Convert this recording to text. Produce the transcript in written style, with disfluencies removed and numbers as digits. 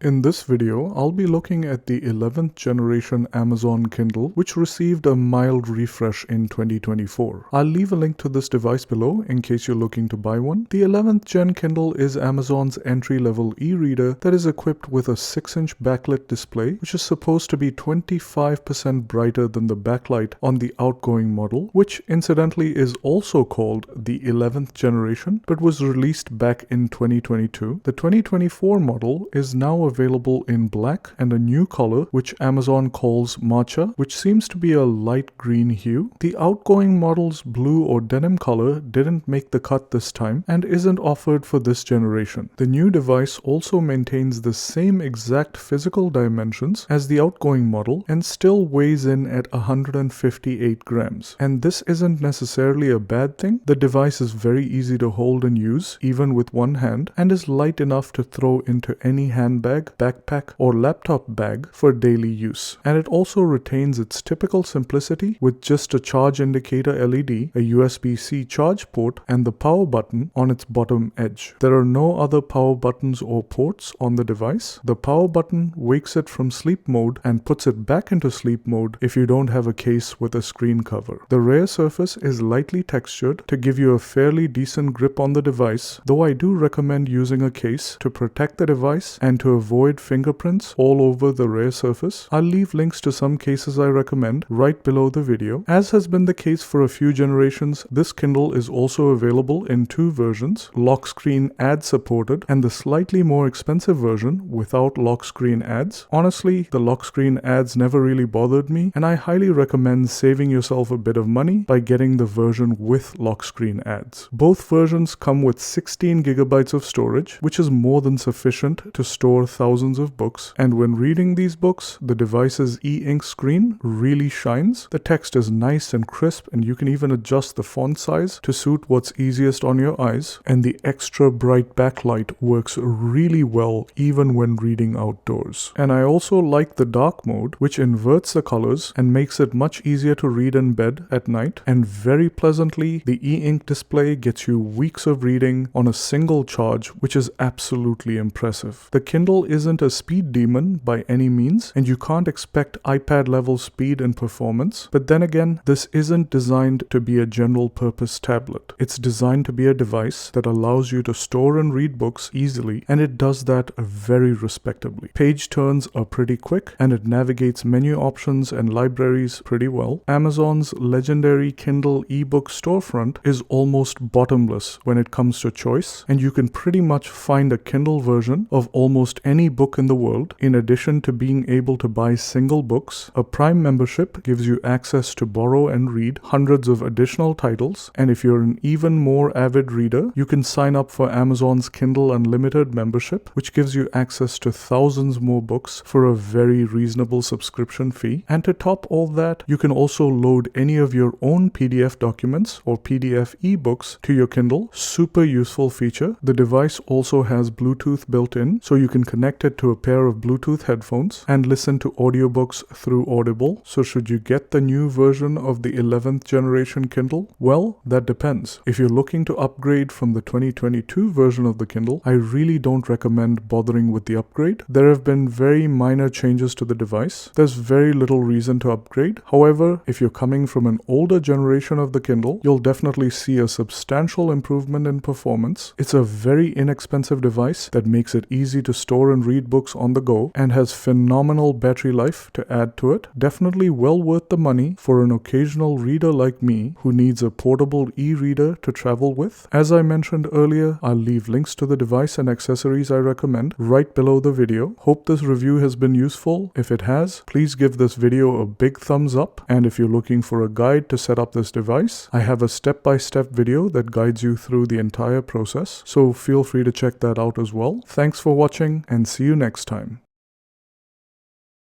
In this video, I'll be looking at the 11th generation Amazon Kindle, which received a mild refresh in 2024. I'll leave a link to this device below in case you're looking to buy one. The 11th gen Kindle is Amazon's entry-level e-reader that is equipped with a 6-inch backlit display, which is supposed to be 25% brighter than the backlight on the outgoing model, which incidentally is also called the 11th generation, but was released back in 2022. The 2024 model is now available in black and a new color which Amazon calls matcha, which seems to be a light green hue. The outgoing model's blue or denim color didn't make the cut this time and isn't offered for this generation. The new device also maintains the same exact physical dimensions as the outgoing model and still weighs in at 158 grams. And this isn't necessarily a bad thing. The device is very easy to hold and use, even with one hand, and is light enough to throw into any handbag, backpack, or laptop bag for daily use. And it also retains its typical simplicity with just a charge indicator LED, a USB-C charge port, and the power button on its bottom edge. There are no other power buttons or ports on the device. The power button wakes it from sleep mode and puts it back into sleep mode if you don't have a case with a screen cover. The rear surface is lightly textured to give you a fairly decent grip on the device, though I do recommend using a case to protect the device and to avoid fingerprints all over the rear surface. I'll leave links to some cases I recommend right below the video. As has been the case for a few generations, this Kindle is also available in two versions, lock screen ad supported and the slightly more expensive version without lock screen ads. Honestly, the lock screen ads never really bothered me, and I highly recommend saving yourself a bit of money by getting the version with lock screen ads. Both versions come with 16 gigabytes of storage, which is more than sufficient to store thousands of books, and when reading these books, the device's e-ink screen really shines. The text is nice and crisp, and you can even adjust the font size to suit what's easiest on your eyes, and the extra bright backlight works really well even when reading outdoors. And I also like the dark mode, which inverts the colors and makes it much easier to read in bed at night, and very pleasantly, the e-ink display gets you weeks of reading on a single charge, which is absolutely impressive. The Kindle isn't a speed demon by any means, and you can't expect iPad level speed and performance, but then again, this isn't designed to be a general purpose tablet. It's designed to be a device that allows you to store and read books easily, and it does that very respectably. Page turns are pretty quick, and it navigates menu options and libraries pretty well. Amazon's legendary Kindle ebook storefront is almost bottomless when it comes to choice, and you can pretty much find a Kindle version of almost any book in the world. In addition to being able to buy single books, a Prime membership gives you access to borrow and read hundreds of additional titles, and if you're an even more avid reader, you can sign up for Amazon's Kindle Unlimited membership, which gives you access to thousands more books for a very reasonable subscription fee. And to top all that, you can also load any of your own PDF documents or PDF ebooks to your Kindle. Super useful feature. The device also has Bluetooth built in, so you can connect it to a pair of Bluetooth headphones and listen to audiobooks through Audible. So should you get the new version of the 11th generation Kindle? Well, that depends. If you're looking to upgrade from the 2022 version of the Kindle, I really don't recommend bothering with the upgrade. There have been very minor changes to the device. There's very little reason to upgrade. However, if you're coming from an older generation of the Kindle, you'll definitely see a substantial improvement in performance. It's a very inexpensive device that makes it easy to store and read books on the go and has phenomenal battery life to add to it. Definitely well worth the money for an occasional reader like me who needs a portable e-reader to travel with. As I mentioned earlier, I'll leave links to the device and accessories I recommend right below the video. Hope this review has been useful. If it has, please give this video a big thumbs up, and if you're looking for a guide to set up this device, I have a step-by-step video that guides you through the entire process, so feel free to check that out as well. Thanks for watching, and see you next time.